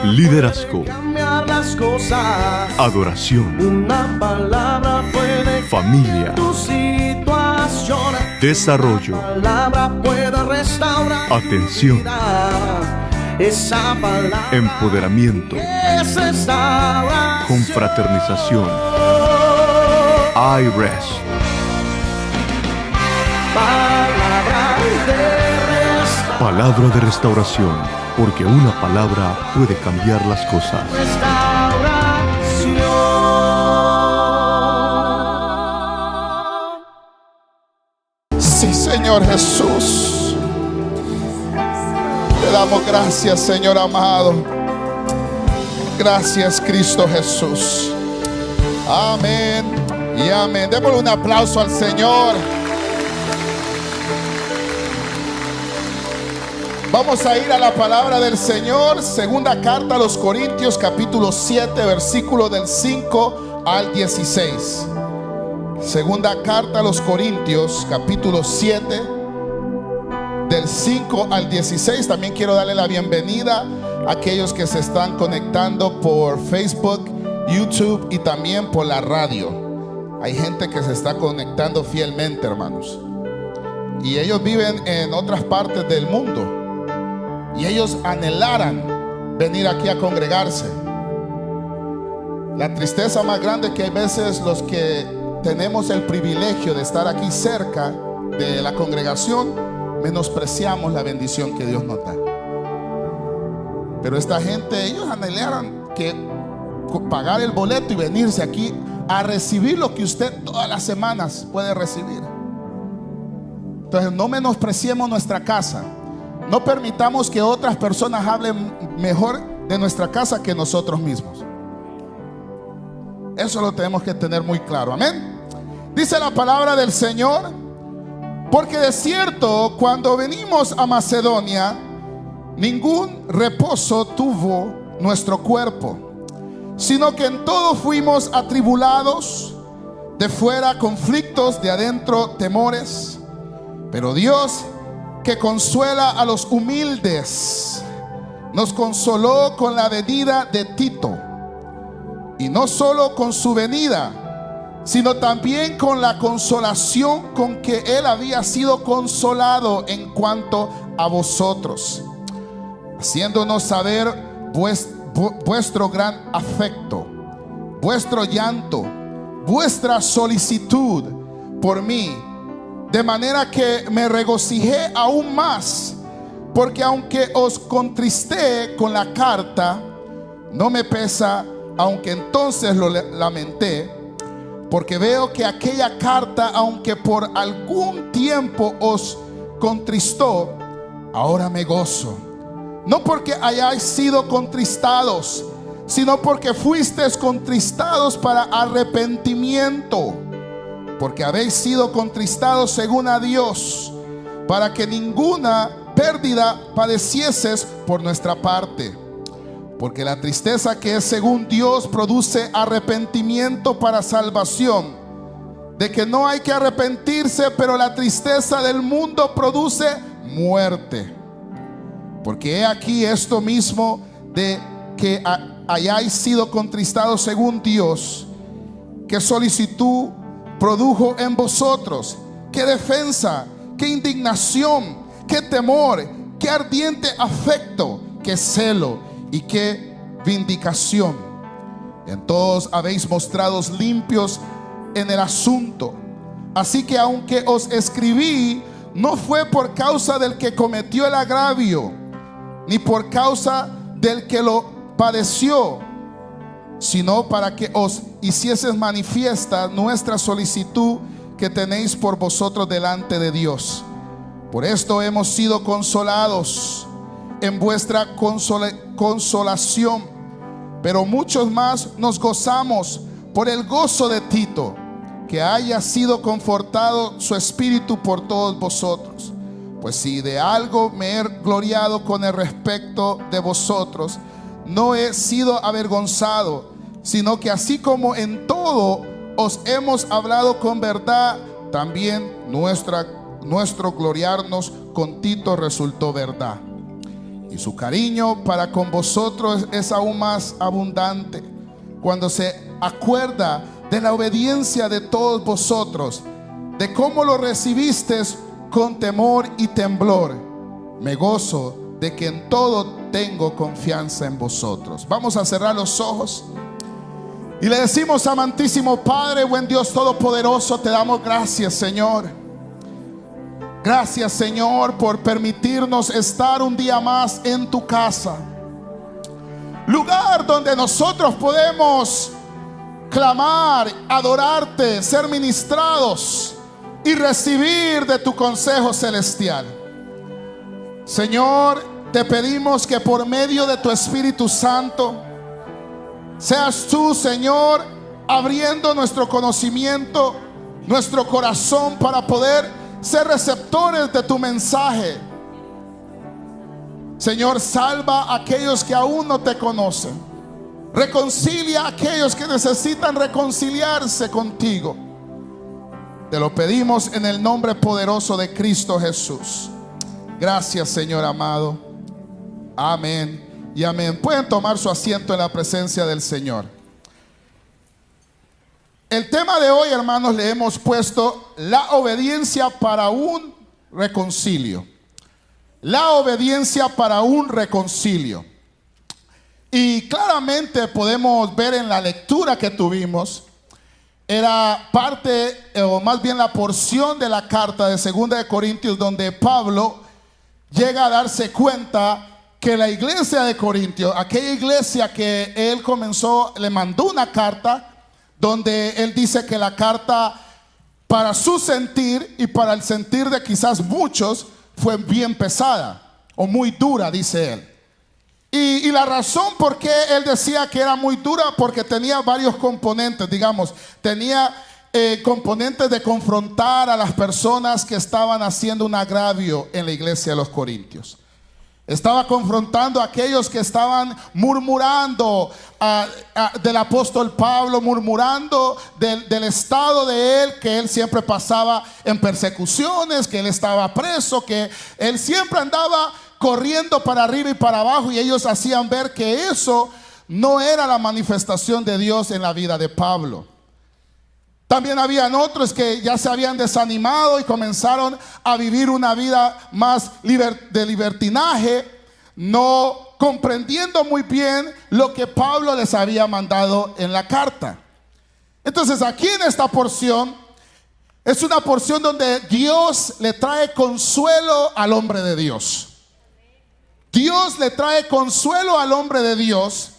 Liderazgo. Cambiar las cosas. Adoración. Una palabra puede Familia. tu situación. Desarrollo. Una palabra puede restaurar. Atención. Esa palabra. Empoderamiento. Es restauración. Confraternización. iRest. Palabra de restauración, porque una palabra puede cambiar las cosas. Sí, Señor Jesús. Te damos gracias, Señor amado. Gracias, Cristo Jesús. Amén y amén. Démosle un aplauso al Señor. Vamos a ir a la palabra del Señor. Segunda carta a los Corintios, capítulo 7, versículo del 5 al 16. Segunda carta a los Corintios, capítulo 7, del 5 al 16. También quiero darle la bienvenida a aquellos que se están conectando por Facebook, YouTube y también por la radio. Hay gente que se está conectando fielmente, hermanos. Y ellos viven en otras partes del mundo. Y ellos anhelaran venir aquí a congregarse. La tristeza más grande es que hay veces los que tenemos el privilegio de estar aquí cerca de la congregación, menospreciamos la bendición que Dios nos da. Pero esta gente, ellos anhelaran que pagar el boleto y venirse aquí a recibir lo que usted todas las semanas puede recibir. Entonces no menospreciemos nuestra casa. No permitamos que otras personas hablen mejor de nuestra casa que nosotros mismos. Eso lo tenemos que tener muy claro. Amén. Dice la palabra del Señor: porque de cierto, cuando venimos a Macedonia, ningún reposo tuvo nuestro cuerpo, sino que en todo fuimos atribulados, de fuera conflictos, de adentro temores. Pero Dios, que consuela a los humildes, nos consoló con la venida de Tito. Y no solo con su venida, sino también con la consolación con que él había sido consolado en cuanto a vosotros, haciéndonos saber vuestro gran afecto, vuestro llanto, vuestra solicitud por mí. De manera que me regocijé aún más, porque aunque os contristé con la carta, no me pesa, aunque entonces lo lamenté, porque veo que aquella carta, aunque por algún tiempo os contristó, ahora me gozo. No porque hayáis sido contristados, sino porque fuisteis contristados para arrepentimiento. Porque habéis sido contristados según a Dios, para que ninguna pérdida padecieses por nuestra parte. Porque la tristeza que es según Dios produce arrepentimiento para salvación, de que no hay que arrepentirse, pero la tristeza del mundo produce muerte. Porque he aquí esto mismo, de que hayáis sido contristados según Dios, que solicitud produjo en vosotros, qué defensa, qué indignación, qué temor, qué ardiente afecto, qué celo y qué vindicación. En todos habéis mostrados limpios en el asunto. Así que aunque os escribí, no fue por causa del que cometió el agravio, ni por causa del que lo padeció, sino para que os hicieses manifiesta nuestra solicitud que tenéis por vosotros delante de Dios. Por esto hemos sido consolados en vuestra consolación, pero muchos más nos gozamos por el gozo de Tito, que haya sido confortado su espíritu por todos vosotros. Pues si de algo me he gloriado con el respecto de vosotros, no he sido avergonzado, sino que así como en todo os hemos hablado con verdad, también nuestro gloriarnos con Tito resultó verdad. y su cariño para con vosotros es aún más abundante cuando se acuerda de la obediencia de todos vosotros, de cómo lo recibisteis con temor y temblor. Me gozo de que en todo tengo confianza en vosotros. Vamos a cerrar los ojos y le decimos: amantísimo Padre, buen Dios todopoderoso, te damos gracias, Señor. Gracias, Señor, por permitirnos estar un día más en tu casa, lugar donde nosotros podemos clamar, adorarte, ser ministrados y recibir de tu consejo celestial. Señor, te pedimos que por medio de tu Espíritu Santo seas tú, Señor, abriendo nuestro conocimiento, nuestro corazón, para poder ser receptores de tu mensaje. Señor, salva a aquellos que aún no te conocen. Reconcilia a aquellos que necesitan reconciliarse contigo. Te lo pedimos en el nombre poderoso de Cristo Jesús. Gracias, Señor amado. Amén y amén. Pueden tomar su asiento en la presencia del Señor. El tema de hoy, hermanos, le hemos puesto la obediencia para un reconcilio. La obediencia para un reconcilio. Y claramente podemos ver en la lectura que tuvimos, era parte, o más bien la porción de la carta de 2 de Corintios, donde Pablo llega a darse cuenta que la iglesia de Corintios, aquella iglesia que él comenzó, le mandó una carta donde él dice que la carta, para su sentir y para el sentir de quizás muchos, fue bien pesada o muy dura, dice él. Y la razón por qué él decía que era muy dura, porque tenía varios componentes, digamos, tenía componentes de confrontar a las personas que estaban haciendo un agravio en la iglesia de los Corintios. Estaba confrontando a aquellos que estaban murmurando del apóstol Pablo, murmurando del estado de él, que él siempre pasaba en persecuciones, que él estaba preso, que él siempre andaba corriendo para arriba y para abajo, y ellos hacían ver que eso no era la manifestación de Dios en la vida de Pablo. También habían otros que ya se habían desanimado y comenzaron a vivir una vida más de libertinaje, no comprendiendo muy bien lo que Pablo les había mandado en la carta. Entonces, aquí en esta porción es una porción donde Dios le trae consuelo al hombre de Dios. Dios le trae consuelo al hombre de Dios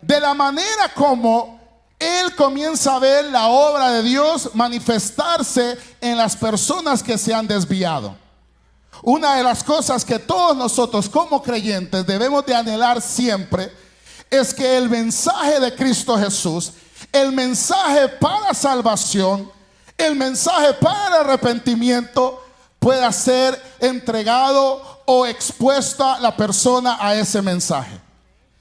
de la manera como él comienza a ver la obra de Dios manifestarse en las personas que se han desviado. Una de las cosas que todos nosotros como creyentes debemos de anhelar siempre es que el mensaje de Cristo Jesús, el mensaje para salvación, el mensaje para arrepentimiento, pueda ser entregado o expuesta la persona a ese mensaje.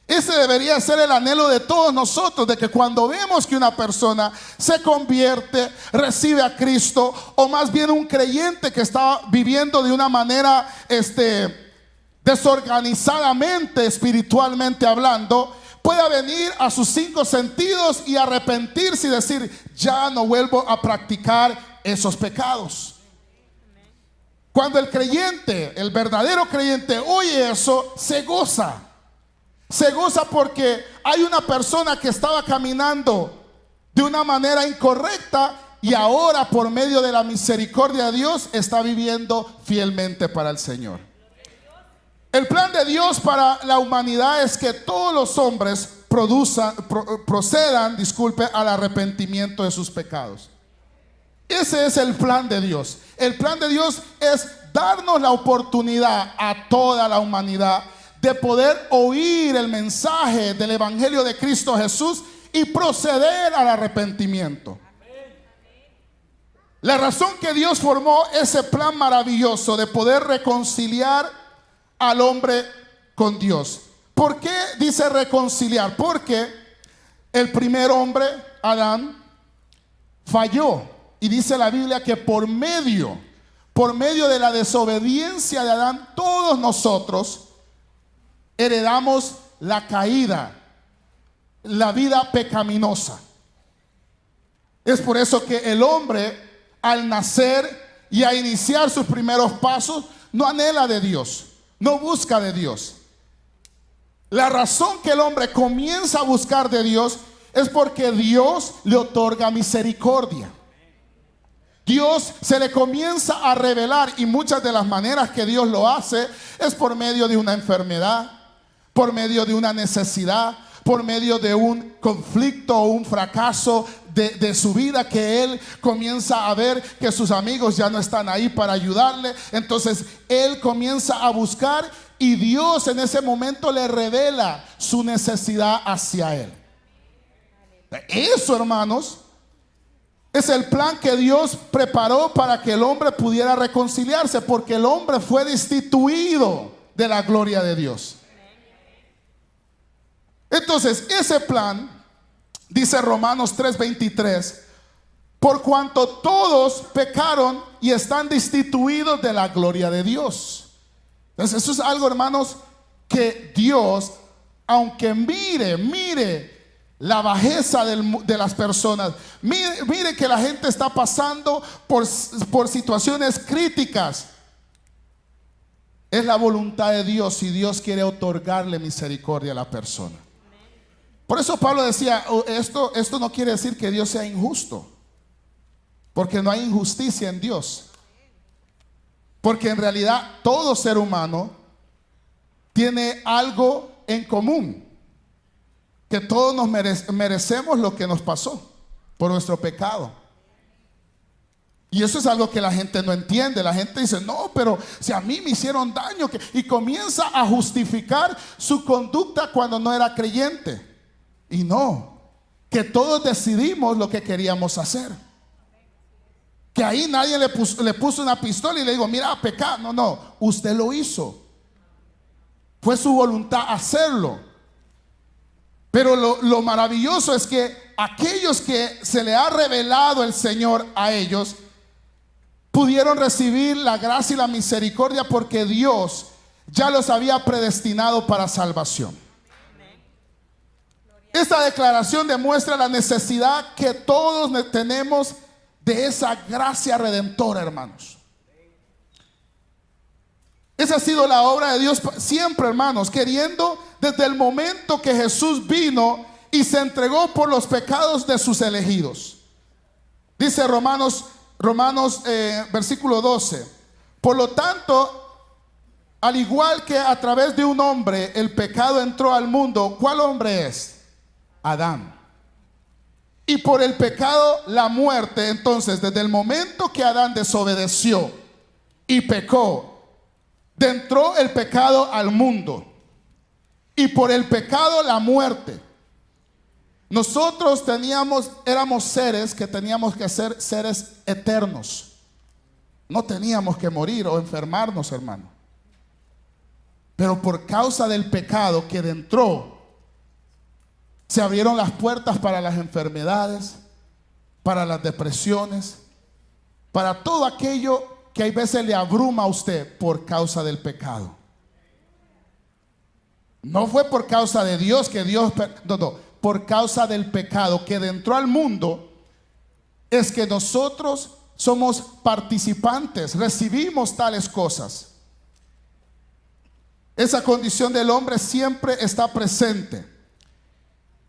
Ese debería ser el anhelo de todos nosotros, de que cuando vemos que una persona se convierte, recibe a Cristo, o más bien un creyente que está viviendo de una manera desorganizadamente, espiritualmente hablando, pueda venir a sus 5 sentidos y arrepentirse y decir: ya no vuelvo a practicar esos pecados. Cuando el creyente, el verdadero creyente, oye eso, se goza. Se goza porque hay una persona que estaba caminando de una manera incorrecta y ahora, por medio de la misericordia de Dios, está viviendo fielmente para el Señor. El plan de Dios para la humanidad es que todos los hombres procedan al arrepentimiento de sus pecados. Ese es el plan de Dios. El plan de Dios es darnos la oportunidad a toda la humanidad de poder oír el mensaje del Evangelio de Cristo Jesús y proceder al arrepentimiento. La razón que Dios formó ese plan maravilloso de poder reconciliar al hombre con Dios. ¿Por qué dice reconciliar? Porque el primer hombre, Adán, falló. Y dice la Biblia que por medio de la desobediencia de Adán, todos nosotros heredamos la caída, la vida pecaminosa. Es por eso que el hombre, al nacer y a iniciar sus primeros pasos, no anhela de Dios, no busca de Dios. La razón que el hombre comienza a buscar de Dios es porque Dios le otorga misericordia. Dios se le comienza a revelar, y muchas de las maneras que Dios lo hace es por medio de una enfermedad, por medio de una necesidad, por medio de un conflicto o un fracaso de su vida, que él comienza a ver que sus amigos ya no están ahí para ayudarle. Entonces él comienza a buscar, y Dios en ese momento le revela su necesidad hacia él. Eso, hermanos, es el plan que Dios preparó para que el hombre pudiera reconciliarse, porque el hombre fue destituido de la gloria de Dios. Entonces, ese plan, dice Romanos 3:23, por cuanto todos pecaron y están destituidos de la gloria de Dios. Entonces, eso es algo, hermanos, que Dios, aunque mire la bajeza de las personas, mire que la gente está pasando por situaciones críticas, es la voluntad de Dios, y Dios quiere otorgarle misericordia a la persona. Por eso Pablo decía, esto no quiere decir que Dios sea injusto, porque no hay injusticia en Dios. Porque en realidad todo ser humano tiene algo en común, que todos nos merecemos lo que nos pasó por nuestro pecado. Y eso es algo que la gente no entiende. La gente dice, no, pero si a mí me hicieron daño, y comienza a justificar su conducta cuando no era creyente. Y no, que todos decidimos lo que queríamos hacer. Que ahí nadie le puso una pistola y le digo, mira, pecar. No, usted lo hizo. Fue su voluntad hacerlo. Pero lo maravilloso es que aquellos que se le ha revelado el Señor a ellos, pudieron recibir la gracia y la misericordia, porque Dios ya los había predestinado para salvación. Esta declaración demuestra la necesidad que todos tenemos de esa gracia redentora, hermanos. Esa ha sido la obra de Dios siempre, hermanos, queriendo desde el momento que Jesús vino y se entregó por los pecados de sus elegidos. Dice Romanos versículo 12: por lo tanto, al igual que a través de un hombre el pecado entró al mundo, ¿cuál hombre es? Adán. Y por el pecado la muerte. Entonces, desde el momento que Adán desobedeció y pecó, entró el pecado al mundo. Y por el pecado la muerte. Nosotros éramos seres que teníamos que ser seres eternos. No teníamos que morir o enfermarnos, hermano. Pero por causa del pecado que entró, se abrieron las puertas para las enfermedades, para las depresiones, para todo aquello que hay veces le abruma a usted por causa del pecado. No fue por causa de Dios que Dios, no, por causa del pecado que entró al mundo, es que nosotros somos participantes, recibimos tales cosas. Esa condición del hombre siempre está presente.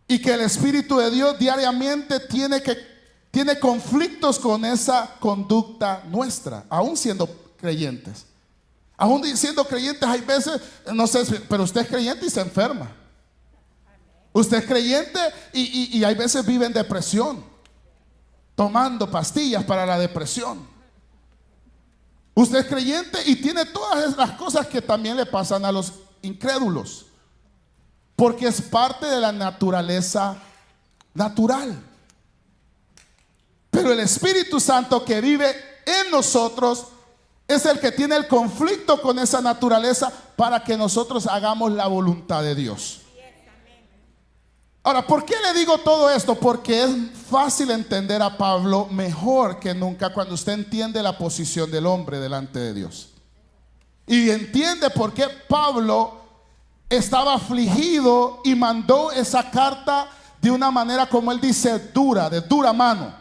Y que el Espíritu de Dios diariamente tiene conflictos con esa conducta nuestra, aún siendo creyentes. Aún siendo creyentes hay veces, no sé, pero usted es creyente y se enferma. Usted es creyente y hay veces vive en depresión, tomando pastillas para la depresión. Usted es creyente y tiene todas las cosas que también le pasan a los incrédulos. Porque es parte de la naturaleza natural. Pero el Espíritu Santo que vive en nosotros es el que tiene el conflicto con esa naturaleza para que nosotros hagamos la voluntad de Dios. Ahora, ¿por qué le digo todo esto? Porque es fácil entender a Pablo mejor que nunca cuando usted entiende la posición del hombre delante de Dios. Y entiende por qué Pablo estaba afligido y mandó esa carta de una manera, como él dice, dura, de dura mano.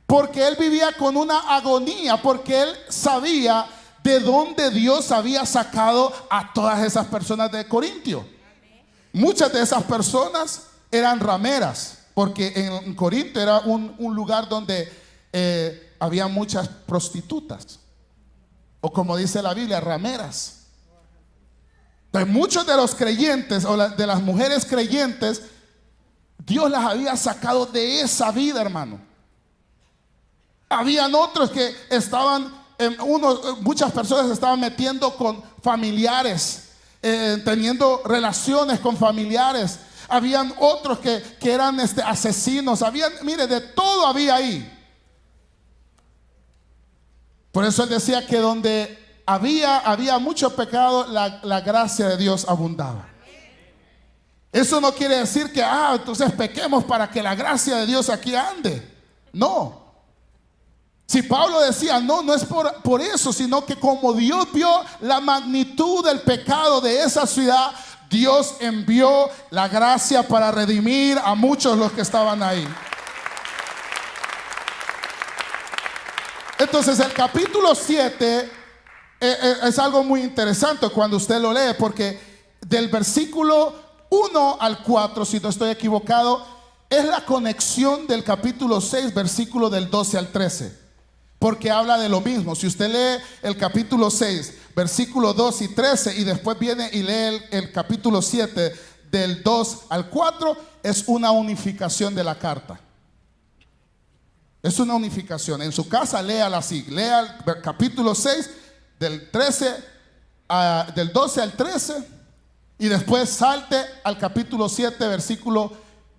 Porque él vivía con una agonía, porque él sabía de dónde Dios había sacado a todas esas personas de Corintio. Muchas de esas personas eran rameras, porque en Corinto era un lugar donde había muchas prostitutas, o como dice la Biblia, rameras. Entonces muchos de los creyentes o de las mujeres creyentes, Dios las había sacado de esa vida, hermano. Habían otros que estaban, muchas personas se estaban metiendo con familiares, teniendo relaciones con familiares. Habían otros que eran asesinos. Habían, mire, de todo había ahí. Por eso él decía que donde había mucho pecado, la gracia de Dios abundaba. Eso no quiere decir que entonces pequemos para que la gracia de Dios aquí ande. No. Si Pablo decía, no es por eso, sino que como Dios vio la magnitud del pecado de esa ciudad, Dios envió la gracia para redimir a muchos los que estaban ahí. Entonces el capítulo 7 es algo muy interesante cuando usted lo lee, porque del versículo 1 al 4, si no estoy equivocado, es la conexión del capítulo 6, versículo del 12 al 13. Porque habla de lo mismo. Si usted lee el capítulo 6, versículo 2 y 13, y después viene y lee el capítulo 7, del 2 al 4, es una unificación de la carta. Es una unificación. En su casa léala así. Lea el capítulo 6, del 12 al 13, y después salte al capítulo 7, versículo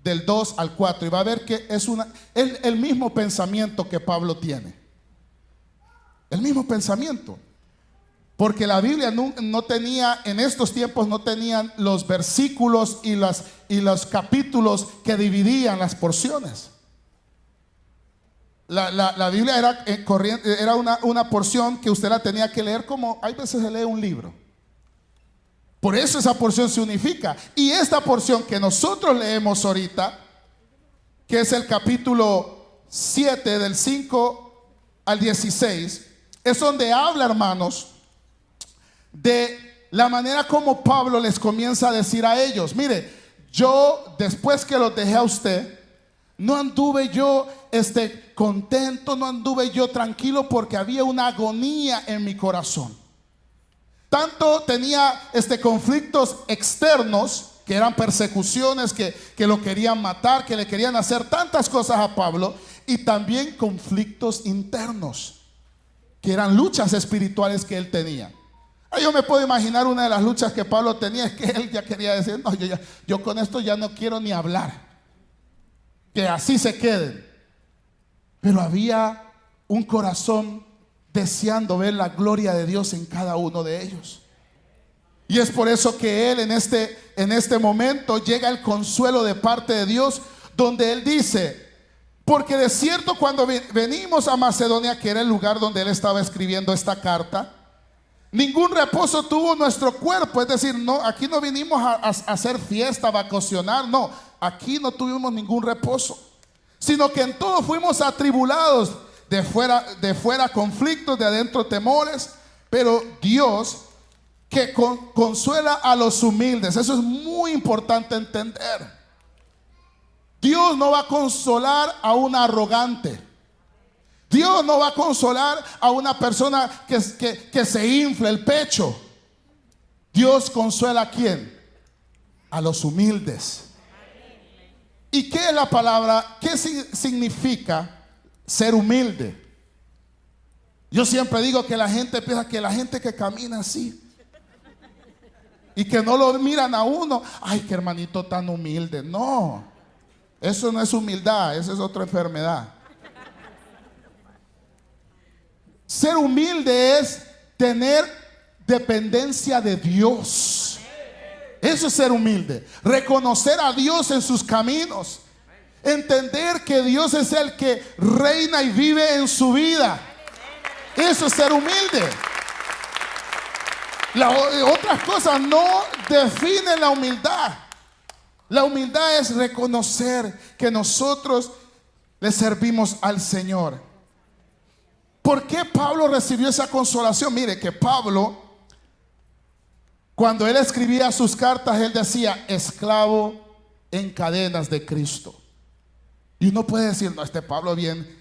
del 2 al 4, y va a ver que es el mismo pensamiento que Pablo tiene. El mismo pensamiento. Porque la Biblia no tenía, en estos tiempos no tenían los versículos y los capítulos que dividían las porciones. La Biblia era una porción que usted la tenía que leer como hay veces se lee un libro. Por eso esa porción se unifica. Y esta porción que nosotros leemos ahorita, que es el capítulo 7 del 5 al 16, es donde habla, hermanos, de la manera como Pablo les comienza a decir a ellos: mire, yo después que los dejé a usted, no anduve yo contento, no anduve yo tranquilo, porque había una agonía en mi corazón. Tanto tenía conflictos externos, que eran persecuciones, que lo querían matar, que le querían hacer tantas cosas a Pablo, y también conflictos internos, que eran luchas espirituales que él tenía. Yo me puedo imaginar una de las luchas que Pablo tenía, es que él ya quería decir: no, yo con esto ya no quiero ni hablar, que así se queden. Pero había un corazón deseando ver la gloria de Dios en cada uno de ellos. Y es por eso que él en este momento llega el consuelo de parte de Dios, donde él dice: porque de cierto cuando venimos a Macedonia, que era el lugar donde él estaba escribiendo esta carta, ningún reposo tuvo nuestro cuerpo. Es decir, no, aquí no vinimos a hacer fiesta, a vacacionar. No, aquí no tuvimos ningún reposo, sino que en todo fuimos atribulados, de fuera conflictos, de adentro temores. Pero Dios que consuela a los humildes. Eso es muy importante entender. Dios no va a consolar a un arrogante. Dios no va a consolar a una persona que se infla el pecho. Dios consuela ¿a quién? A los humildes. ¿Y qué es la palabra? ¿Qué significa ser humilde? Yo siempre digo que la gente piensa que la gente que camina así y que no lo miran a uno, ay, qué hermanito tan humilde. No, eso no es humildad, eso es otra enfermedad. Ser humilde es tener dependencia de Dios. Eso es ser humilde. Reconocer a Dios en sus caminos. Entender que Dios es el que reina y vive en su vida. Eso es ser humilde. Otras cosas no definen la humildad. La humildad es reconocer que nosotros le servimos al Señor. ¿Por qué Pablo recibió esa consolación? Mire que Pablo, cuando él escribía sus cartas, él decía, esclavo en cadenas de Cristo. Y uno puede decir, no, este Pablo bien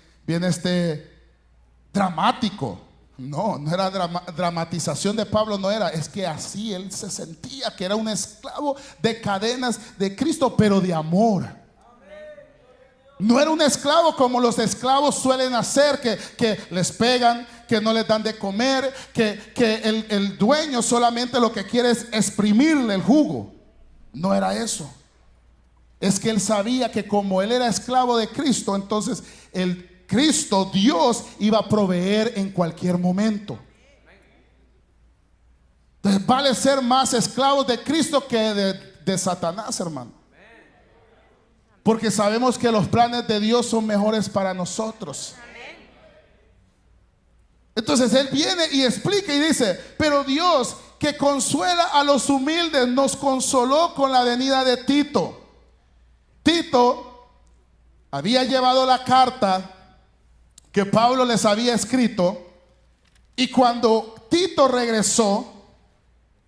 dramático. No, no era dramatización de Pablo, no era. Es que así él se sentía, que era un esclavo de cadenas de Cristo, pero de amor. No era un esclavo como los esclavos suelen hacer, que les pegan, que no les dan de comer, que el dueño solamente lo que quiere es exprimirle el jugo. No era eso. Es que él sabía que como él era esclavo de Cristo, entonces Cristo, Dios, iba a proveer en cualquier momento. Entonces vale ser más esclavos de Cristo que de Satanás, hermano. Porque sabemos que los planes de Dios son mejores para nosotros. Entonces él viene y explica y dice, pero Dios que consuela a los humildes nos consoló con la venida de Tito. Tito había llevado la carta que Pablo les había escrito, y cuando Tito regresó,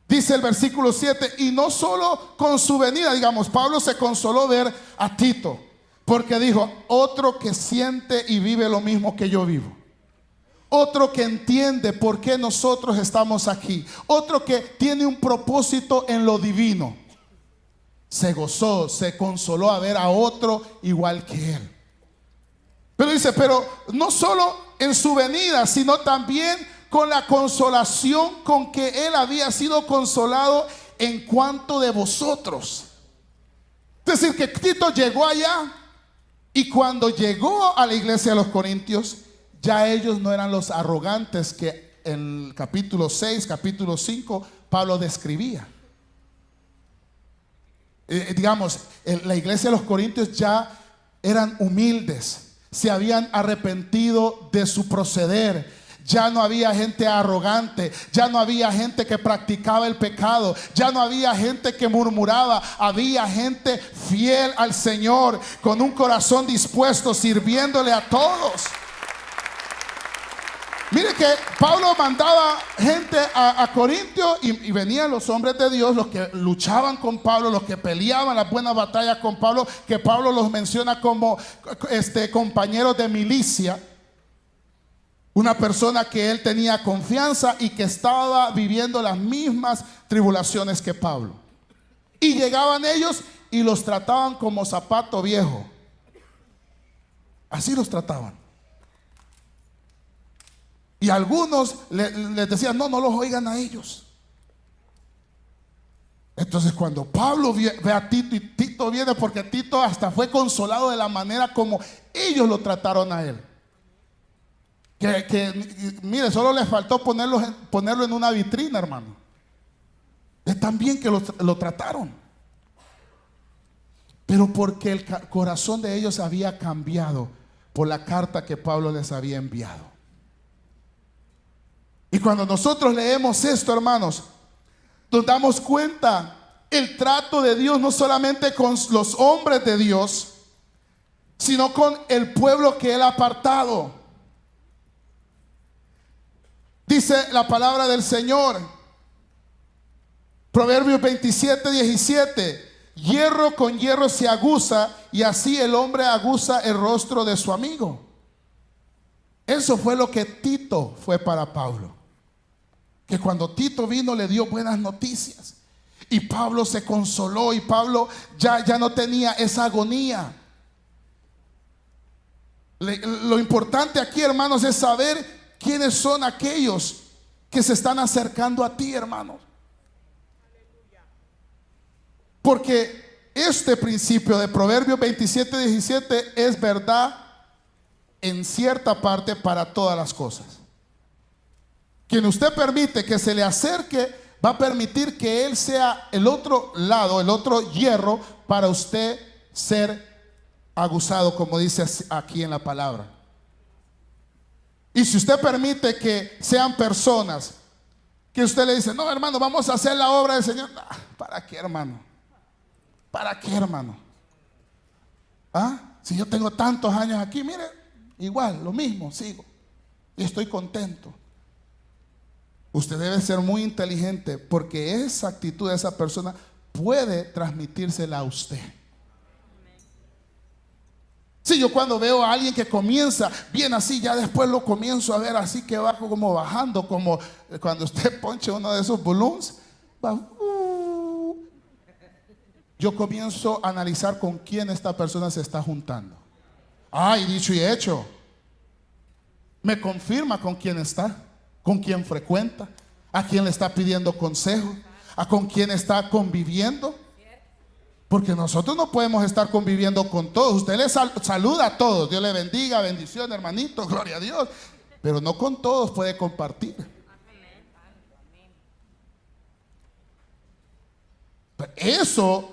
dice el versículo 7, y no solo con su venida, digamos, Pablo se consoló ver a Tito, porque dijo, otro que siente y vive lo mismo que yo vivo, otro que entiende por qué nosotros estamos aquí, otro que tiene un propósito en lo divino. Se gozó, se consoló a ver a otro igual que él. Pero dice, pero no solo en su venida, sino también con la consolación con que él había sido consolado en cuanto de vosotros. Es decir, que Tito llegó allá, y cuando llegó a la iglesia de los Corintios, ya ellos no eran los arrogantes que en el capítulo 6, capítulo 5, Pablo describía. Digamos, la iglesia de los Corintios ya eran humildes, se habían arrepentido de su proceder. Ya no había gente arrogante, ya no había gente que practicaba el pecado, ya no había gente que murmuraba, había gente fiel al Señor, con un corazón dispuesto, sirviéndole a todos. Mire que Pablo mandaba gente a Corintio, y venían los hombres de Dios, los que luchaban con Pablo, los que peleaban las buenas batallas con Pablo, que Pablo los menciona como compañeros de milicia. Una persona que él tenía confianza y que estaba viviendo las mismas tribulaciones que Pablo. Y llegaban ellos y los trataban como zapato viejo. Así los trataban. Y algunos les decían, no los oigan a ellos. Entonces cuando Pablo ve a Tito, y Tito viene porque Tito hasta fue consolado de la manera como ellos lo trataron a él. Mire, solo le faltó ponerlo en una vitrina, hermano. Es tan bien que lo trataron. Pero porque el corazón de ellos había cambiado por la carta que Pablo les había enviado. Y cuando nosotros leemos esto, hermanos, nos damos cuenta el trato de Dios no solamente con los hombres de Dios, sino con el pueblo que Él ha apartado. Dice la palabra del Señor, Proverbios 27, 17, hierro con hierro se aguza, y así el hombre aguza el rostro de su amigo. Eso fue lo que Tito fue para Pablo. Que cuando Tito vino le dio buenas noticias, y Pablo se consoló, y Pablo ya no tenía esa agonía. Lo importante aquí, hermanos, es saber quiénes son aquellos que se están acercando a ti, hermanos. Porque este principio de Proverbios 27, 17 es verdad en cierta parte para todas las cosas. Quien usted permite que se le acerque, va a permitir que él sea el otro lado, el otro hierro, para usted ser aguzado, como dice aquí en la palabra. Y si usted permite que sean personas Que usted le dice, no, hermano, vamos a hacer la obra del Señor. Ah, ¿para qué, hermano? ¿Para qué, hermano? ¿Ah? Si yo tengo tantos años aquí, mire, igual, lo mismo, sigo. Y estoy contento. Usted debe ser muy inteligente, porque esa actitud de esa persona puede transmitírsela a usted. Si yo cuando veo a alguien que comienza bien así, ya después lo comienzo a ver así que va como bajando, como cuando usted ponche uno de esos balloons, va, yo comienzo a analizar con quién esta persona se está juntando. Ay, dicho y hecho, me confirma con quién está, con quién frecuenta, a quién le está pidiendo consejo, a con quién está conviviendo. Porque nosotros no podemos estar conviviendo con todos. Usted le saluda a todos, Dios le bendiga, bendición, hermanito, gloria a Dios. Pero no con todos puede compartir. Pero eso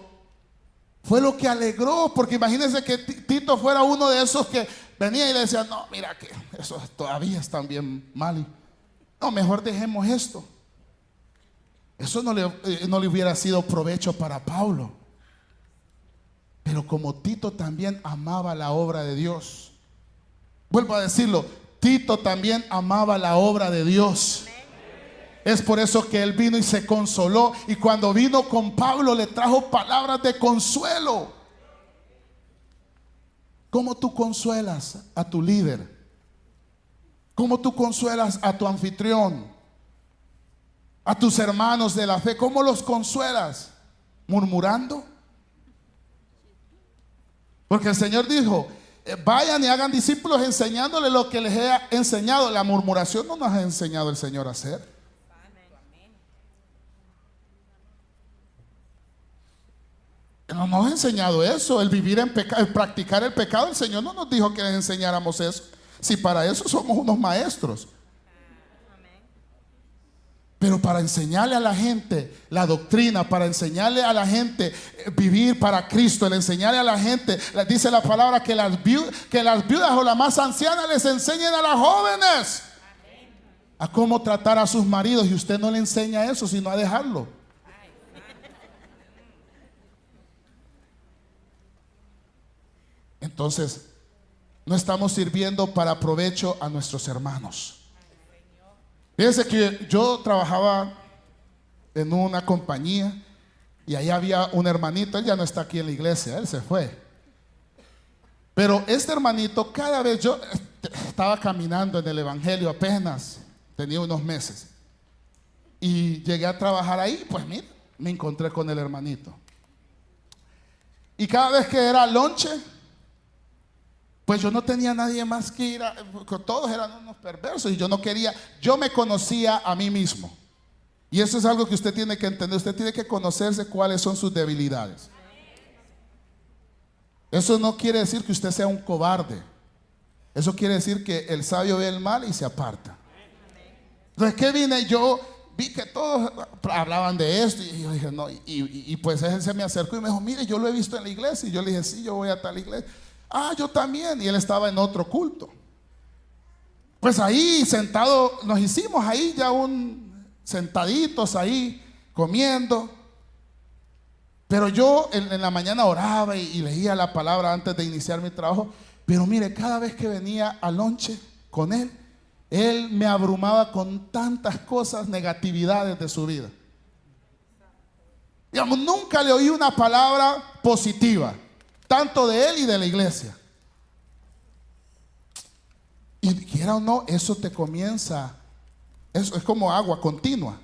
fue lo que alegró, porque imagínense que Tito fuera uno de esos que venía y le decía, no, mira que eso todavía están bien mal. No, mejor dejemos esto. Eso no le hubiera sido provecho para Pablo. Pero como Tito también amaba la obra de Dios, vuelvo a decirlo, Tito también amaba la obra de Dios. Es por eso que él vino y se consoló, y cuando vino con Pablo le trajo palabras de consuelo. ¿Cómo tú consuelas a tu líder? ¿Cómo tú consuelas a tu anfitrión? A tus hermanos de la fe, ¿cómo los consuelas? ¿Murmurando? Porque el Señor dijo, vayan y hagan discípulos enseñándoles lo que les he enseñado. La murmuración no nos ha enseñado el Señor a hacer. No nos ha enseñado eso, el vivir en pecado, el practicar el pecado. El Señor no nos dijo que les enseñáramos eso. Si para eso somos unos maestros. Pero para enseñarle a la gente la doctrina, para enseñarle a la gente vivir para Cristo, el enseñarle a la gente, dice la palabra que las viudas o las más ancianas les enseñen a las jóvenes a cómo tratar a sus maridos, y usted no le enseña eso, sino a dejarlo. Entonces, no estamos sirviendo para provecho a nuestros hermanos. Fíjense que yo trabajaba en una compañía y ahí había un hermanito. Él ya no está aquí en la iglesia, él se fue. Pero este hermanito, cada vez yo estaba caminando en el evangelio, apenas tenía unos meses, y llegué a trabajar ahí. Pues mira, me encontré con el hermanito, y cada vez que era lonche, pues yo no tenía nadie más que ir todos eran unos perversos, y yo no quería, yo me conocía a mí mismo. Y eso es algo que usted tiene que entender. Usted tiene que conocerse cuáles son sus debilidades. Eso no quiere decir que usted sea un cobarde. Eso quiere decir que el sabio ve el mal y se aparta. Entonces, ¿qué vine? Yo vi que todos hablaban de esto, y yo dije, no, y pues él se me acercó y me dijo, mire, yo lo he visto en la iglesia. Y yo le dije, sí, yo voy a tal iglesia. Ah, yo también. Y él estaba en otro culto. Pues ahí sentado, nos hicimos ahí ya sentaditos ahí comiendo. Pero yo en la mañana oraba y leía la palabra antes de iniciar mi trabajo. Pero mire, cada vez que venía al lonche con él me abrumaba con tantas cosas, negatividades de su vida. Digamos, nunca le oí una palabra positiva, tanto de él y de la iglesia. Y quiera o no, eso te comienza, eso es como agua continua.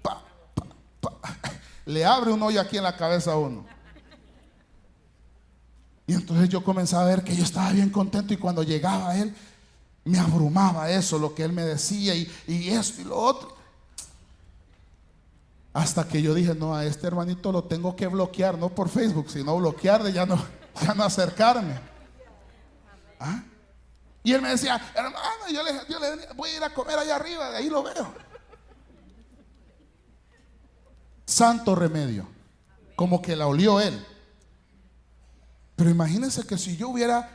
Pa, pa, pa. Le abre un hoyo aquí en la cabeza a uno. Y entonces yo comenzaba a ver que yo estaba bien contento, y cuando llegaba a él, me abrumaba eso, lo que él me decía, y esto y lo otro. Hasta que yo dije, no, a este hermanito lo tengo que bloquear, no por Facebook, sino bloquearle, ya no acercarme. ¿Ah? Y él me decía, hermano, yo le voy a ir a comer allá arriba, de ahí lo veo. Santo remedio, como que la olió él. Pero imagínense que si yo hubiera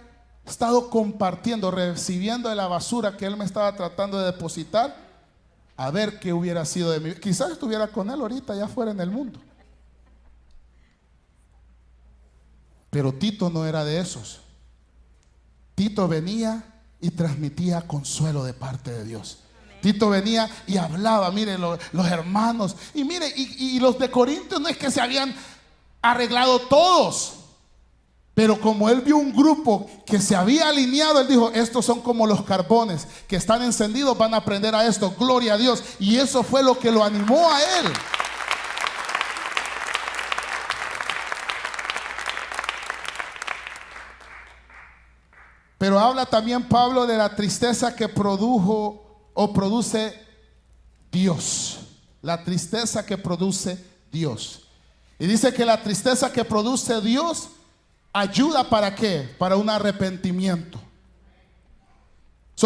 estado compartiendo, recibiendo de la basura que él me estaba tratando de depositar, a ver qué hubiera sido de mí. Quizás estuviera con él ahorita ya fuera en el mundo. Pero Tito no era de esos. Tito venía y transmitía consuelo de parte de Dios. Tito venía y hablaba, mire, los hermanos, y mire, y los de Corintios no es que se habían arreglado todos, pero como él vio un grupo que se había alineado, él dijo, estos son como los carbones que están encendidos, van a aprender a esto, gloria a Dios. Y eso fue lo que lo animó a él. Pero habla también Pablo de la tristeza que produjo o produce Dios. La tristeza que produce Dios. Y dice que la tristeza que produce Dios ayuda ¿para qué? Para un arrepentimiento.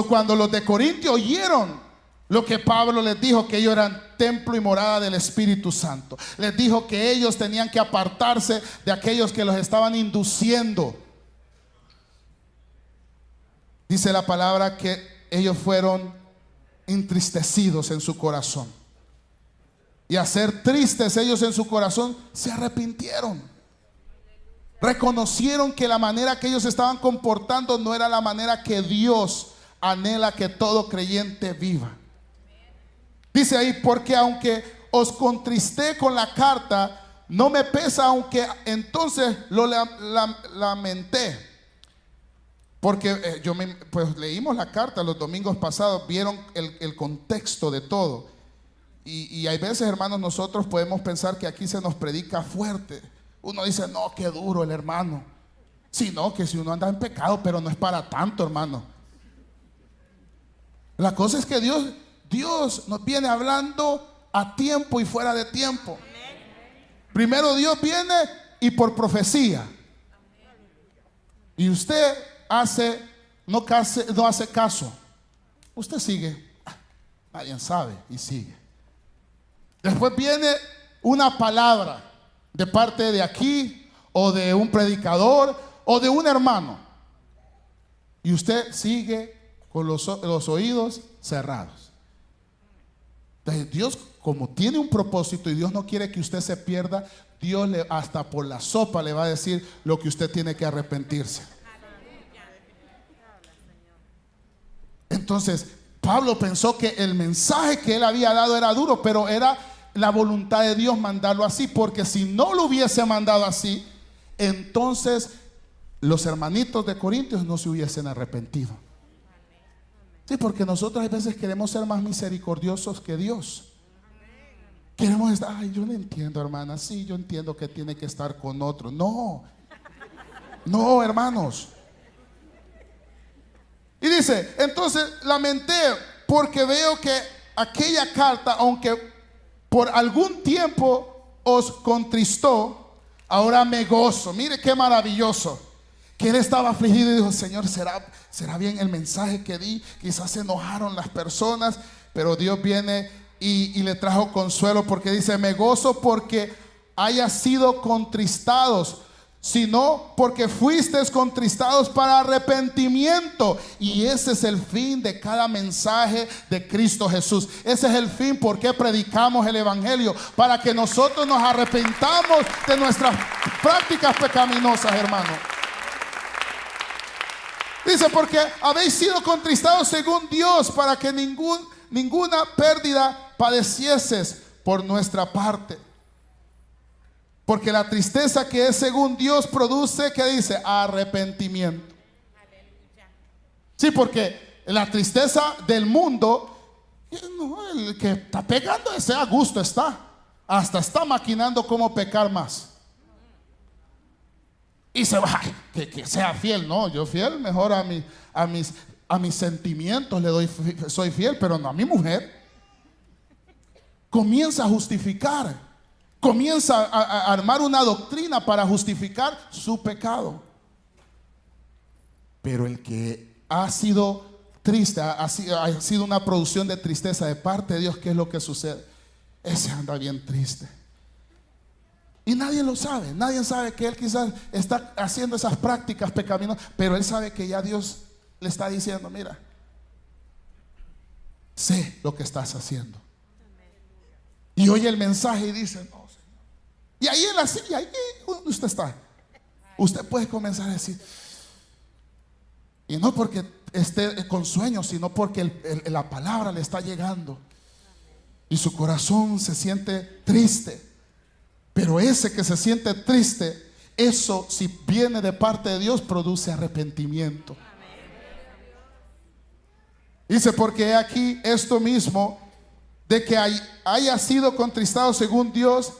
Cuando los de Corintio oyeron lo que Pablo les dijo, que ellos eran templo y morada del Espíritu Santo, les dijo que ellos tenían que apartarse de aquellos que los estaban induciendo. Dice la palabra que ellos fueron entristecidos en su corazón. Y al ser tristes ellos en su corazón, se arrepintieron. Reconocieron que la manera que ellos estaban comportando no era la manera que Dios anhela que todo creyente viva. Dice ahí, porque aunque os contristé con la carta, no me pesa, aunque entonces lo lamenté. Porque pues leímos la carta los domingos pasados, vieron el contexto de todo. Y hay veces, hermanos, nosotros podemos pensar que aquí se nos predica fuerte. Uno dice, no, qué duro el hermano. Sino que si uno anda en pecado, pero no es para tanto, hermano. La cosa es que Dios nos viene hablando a tiempo y fuera de tiempo. Primero Dios viene y por profecía. Y usted no hace caso. Usted sigue. Nadie sabe y sigue. Después viene una palabra de parte de aquí, o de un predicador, o de un hermano, y usted sigue con los oídos cerrados. Entonces Dios, como tiene un propósito y Dios no quiere que usted se pierda, Dios hasta por la sopa le va a decir lo que usted tiene que arrepentirse. Entonces Pablo pensó que el mensaje que él había dado era duro, pero era la voluntad de Dios mandarlo así, porque si no lo hubiese mandado así, entonces los hermanitos de Corintios no se hubiesen arrepentido. Sí, porque nosotros a veces queremos ser más misericordiosos que Dios. Queremos estar, ay, yo no entiendo, hermana, sí, yo entiendo que tiene que estar con otro. No, hermanos. Y dice, entonces lamenté porque veo que aquella carta, aunque por algún tiempo os contristó, ahora me gozo. Mire qué maravilloso. Que él estaba afligido y dijo, Señor, ¿será bien el mensaje que di? Quizás se enojaron las personas, pero Dios viene y le trajo consuelo, porque dice, me gozo porque haya sido contristados, sino porque fuisteis contristados para arrepentimiento. Y ese es el fin de cada mensaje de Cristo Jesús. Ese es el fin por qué predicamos el evangelio, para que nosotros nos arrepentamos de nuestras prácticas pecaminosas, hermano. Dice, porque habéis sido contristados según Dios, para que ninguna pérdida padecieses por nuestra parte. Porque la tristeza que es según Dios produce, ¿qué dice? Arrepentimiento. Sí, porque la tristeza del mundo, no, el que está pegando ese a gusto está. Hasta está maquinando cómo pecar más. Y se va, que sea fiel. No, yo fiel mejor a mis sentimientos soy fiel, pero no a mi mujer. Comienza a justificar. Comienza a armar una doctrina para justificar su pecado. Pero el que ha sido triste, ha sido una producción de tristeza de parte de Dios, ¿qué es lo que sucede? Ese anda bien triste. Y nadie lo sabe. Nadie sabe que él quizás está haciendo esas prácticas pecaminosas, pero él sabe que ya Dios le está diciendo, mira, sé lo que estás haciendo. Y oye el mensaje y dice, no, Señor. Y ahí en la silla, ahí donde usted está, usted puede comenzar a decir, y no porque esté con sueños, sino porque la palabra le está llegando. Y su corazón se siente triste. Pero ese que se siente triste, eso si viene de parte de Dios, produce arrepentimiento. Dice, porque aquí esto mismo, de que haya sido contristado según Dios,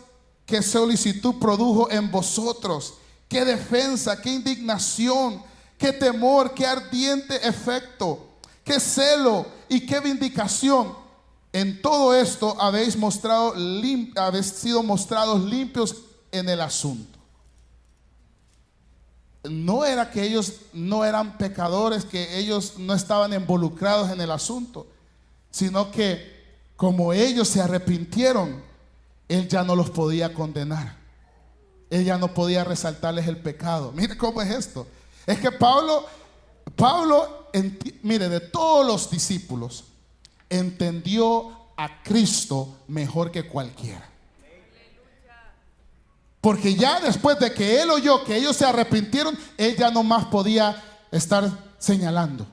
qué solicitud produjo en vosotros, qué defensa, qué indignación, qué temor, qué ardiente efecto, qué celo y qué vindicación. En todo esto habéis sido mostrados limpios en el asunto. No era que ellos no eran pecadores, que ellos no estaban involucrados en el asunto, sino que como ellos se arrepintieron, Él ya no los podía condenar. Él ya no podía resaltarles el pecado. Mire cómo es esto. Es que Pablo, mire, de todos los discípulos, entendió a Cristo mejor que cualquiera. Porque ya después de que él oyó que ellos se arrepintieron, él ya no más podía estar señalando.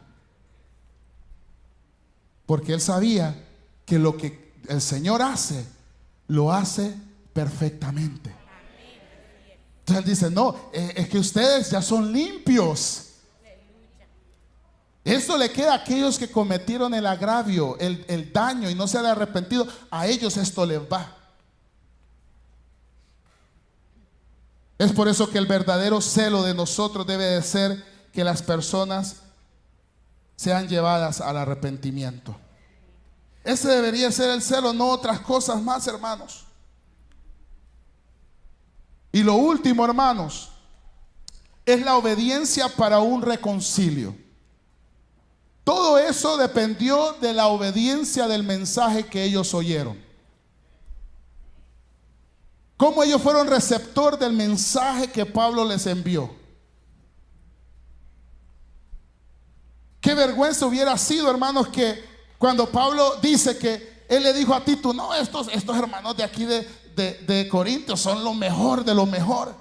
Porque él sabía que lo que el Señor hace, lo hace perfectamente. Entonces él dice, no, es que ustedes ya son limpios. Esto le queda a aquellos que cometieron el agravio, el daño y no se han arrepentido. A ellos esto les va. Es por eso que el verdadero celo de nosotros debe de ser que las personas sean llevadas al arrepentimiento. Ese debería ser el celo, no otras cosas más, hermanos. Y lo último, hermanos, es la obediencia para un reconcilio. Todo eso dependió de la obediencia del mensaje que ellos oyeron. Cómo ellos fueron receptor del mensaje que Pablo les envió. Qué vergüenza hubiera sido, hermanos, que cuando Pablo dice que él le dijo a Tito, no, estos hermanos de aquí de Corintios son lo mejor de lo mejor.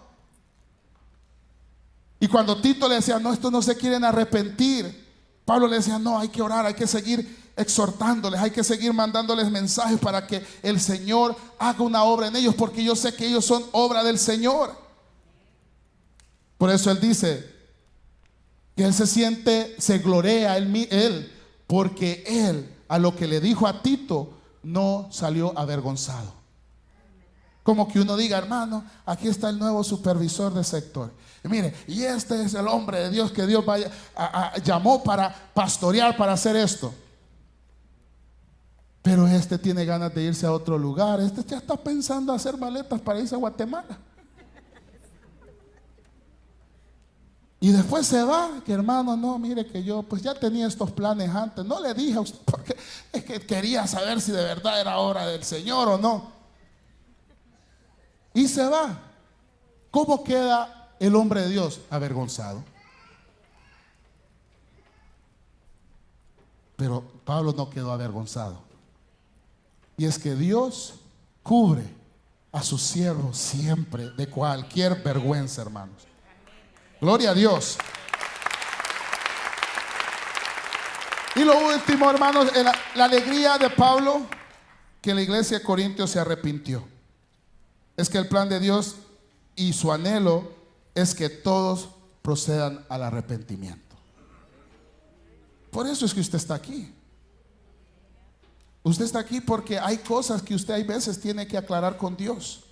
Y cuando Tito le decía, no, estos no se quieren arrepentir, Pablo le decía, no, hay que orar, hay que seguir exhortándoles, hay que seguir mandándoles mensajes para que el Señor haga una obra en ellos, porque yo sé que ellos son obra del Señor. Por eso él dice que él se gloria él, porque él a lo que le dijo a Tito no salió avergonzado. Como que uno diga, hermano, aquí está el nuevo supervisor de sector. Y mire, y este es el hombre de Dios que Dios llamó para pastorear, para hacer esto. Pero este tiene ganas de irse a otro lugar. Este ya está pensando hacer maletas para irse a Guatemala. Y después se va, que hermano, no, mire que yo pues ya tenía estos planes antes. No le dije a usted porque es que quería saber si de verdad era obra del Señor o no. Y se va. ¿Cómo queda el hombre de Dios? Avergonzado. Pero Pablo no quedó avergonzado. Y es que Dios cubre a sus siervos siempre de cualquier vergüenza, hermanos. Gloria a Dios. Y lo último, hermanos, la alegría de Pablo, que la iglesia de Corintios se arrepintió. Es que el plan de Dios y su anhelo es que todos procedan al arrepentimiento. Por eso es que usted está aquí. Usted está aquí porque hay cosas que usted hay veces tiene que aclarar con Dios.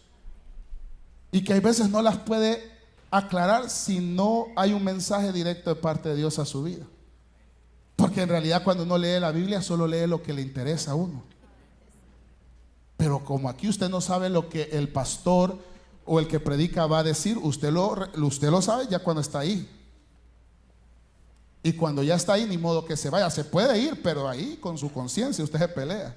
Y que hay veces no las puede aclarar si no hay un mensaje directo de parte de Dios a su vida. Porque en realidad cuando uno lee la Biblia solo lee lo que le interesa a uno. Pero como aquí usted no sabe lo que el pastor o el que predica va a decir, usted lo sabe ya cuando está ahí. Y cuando ya está ahí, ni modo que se vaya. Se puede ir, pero ahí con su conciencia usted se pelea.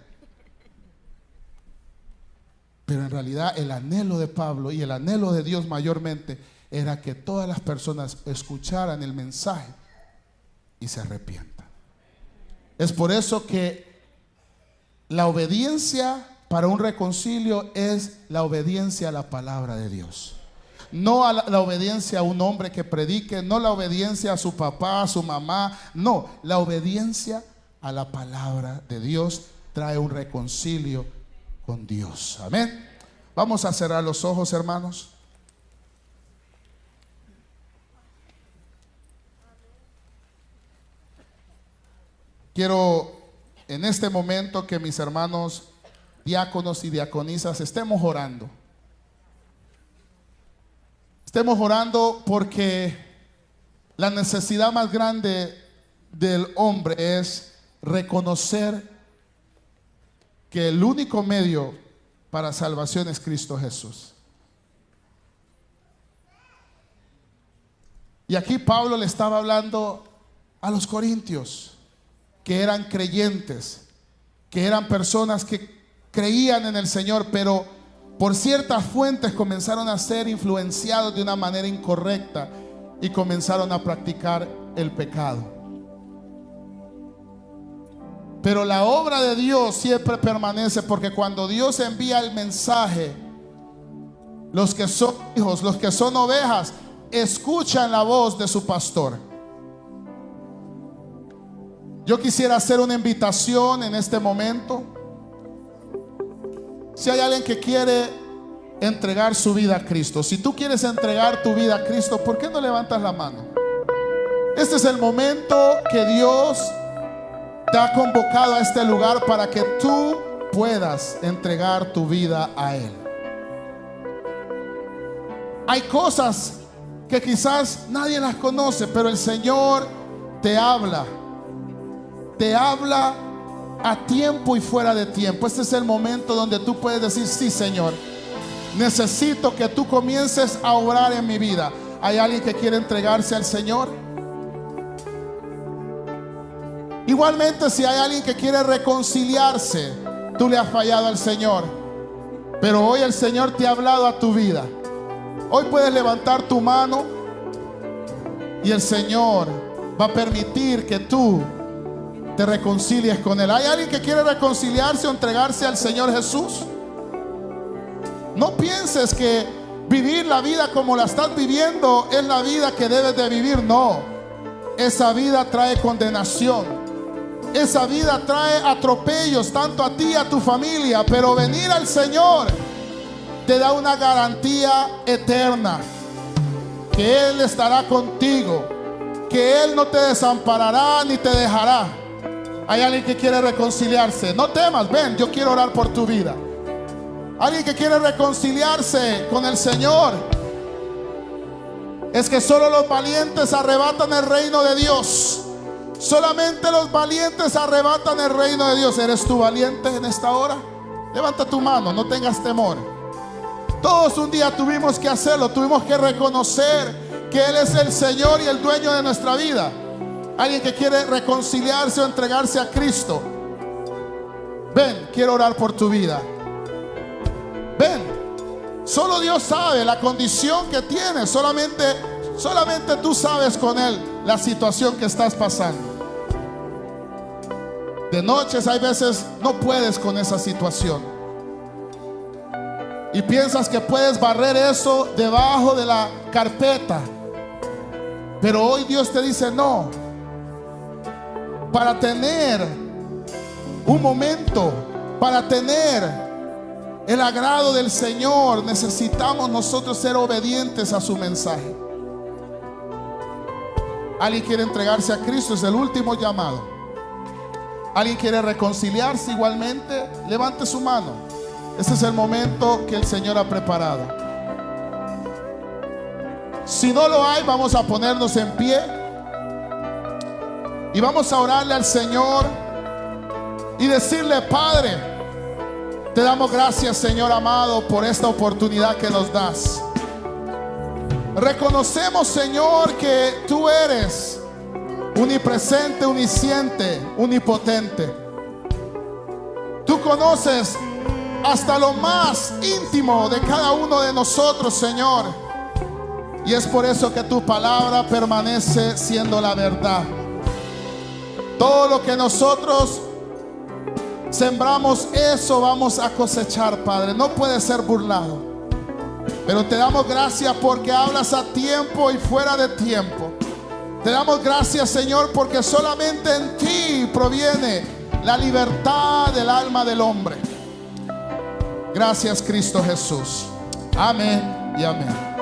Pero en realidad el anhelo de Pablo y el anhelo de Dios mayormente era que todas las personas escucharan el mensaje y se arrepientan. Es por eso que la obediencia para un reconcilio es la obediencia a la palabra de Dios. No a la obediencia a un hombre que predique, no la obediencia a su papá, a su mamá, no, la obediencia a la palabra de Dios trae un reconcilio con Dios. Amén. Vamos a cerrar los ojos, hermanos. Quiero en este momento que mis hermanos diáconos y diaconisas estemos orando. Estemos orando porque la necesidad más grande del hombre es reconocer que el único medio para salvación es Cristo Jesús. Y aquí Pablo le estaba hablando a los corintios, que eran creyentes, que eran personas que creían en el Señor, pero por ciertas fuentes comenzaron a ser influenciados de una manera incorrecta y comenzaron a practicar el pecado. Pero la obra de Dios siempre permanece, porque cuando Dios envía el mensaje, los que son hijos, los que son ovejas, escuchan la voz de su pastor. Yo quisiera hacer una invitación en este momento. Si hay alguien que quiere entregar su vida a Cristo, si tú quieres entregar tu vida a Cristo, ¿por qué no levantas la mano? Este es el momento que Dios te ha convocado a este lugar para que tú puedas entregar tu vida a Él. Hay cosas que quizás nadie las conoce, pero el Señor te habla. Te habla a tiempo y fuera de tiempo. Este es el momento donde tú puedes decir: sí, Señor, necesito que tú comiences a obrar en mi vida. ¿Hay alguien que quiere entregarse al Señor? Igualmente, si hay alguien que quiere reconciliarse, tú le has fallado al Señor, pero hoy el Señor te ha hablado a tu vida. Hoy puedes levantar tu mano y el Señor va a permitir que tú te reconcilies con Él. ¿Hay alguien que quiere reconciliarse o entregarse al Señor Jesús? No pienses que vivir la vida como la estás viviendo es la vida que debes de vivir. No, esa vida trae condenación. Esa vida trae atropellos tanto a ti y a tu familia. Pero venir al Señor te da una garantía eterna, que Él estará contigo, que Él no te desamparará ni te dejará. Hay alguien que quiere reconciliarse. No temas, ven, yo quiero orar por tu vida. Alguien que quiere reconciliarse con el Señor. Es que solo los valientes arrebatan el reino de Dios. Solamente los valientes arrebatan el reino de Dios. ¿Eres tú valiente en esta hora? Levanta tu mano, no tengas temor. Todos un día tuvimos que hacerlo. Tuvimos que reconocer que Él es el Señor y el dueño de nuestra vida. Alguien que quiere reconciliarse o entregarse a Cristo. Ven, quiero orar por tu vida. Ven. Solo Dios sabe la condición que tienes. Solamente tú sabes con Él la situación que estás pasando. De noches hay veces no puedes con esa situación y piensas que puedes barrer eso debajo de la carpeta. Pero hoy Dios te dice: no. Para tener un momento, para tener el agrado del Señor, necesitamos nosotros ser obedientes a su mensaje. ¿Alguien quiere entregarse a Cristo? Es el último llamado. ¿Alguien quiere reconciliarse igualmente? Levante su mano. Este es el momento que el Señor ha preparado. Si no lo hay, vamos a ponernos en pie y vamos a orarle al Señor y decirle: Padre, te damos gracias, Señor amado, por esta oportunidad que nos das. Reconocemos, Señor, que tú eres omnipresente, omnisciente, omnipotente. Tú conoces hasta lo más íntimo de cada uno de nosotros, Señor. Y es por eso que tu palabra permanece siendo la verdad. Todo lo que nosotros sembramos, eso vamos a cosechar, Padre. No puede ser burlado. Pero te damos gracias porque hablas a tiempo y fuera de tiempo. Te damos gracias, Señor, porque solamente en ti proviene la libertad del alma del hombre. Gracias, Cristo Jesús. Amén y amén.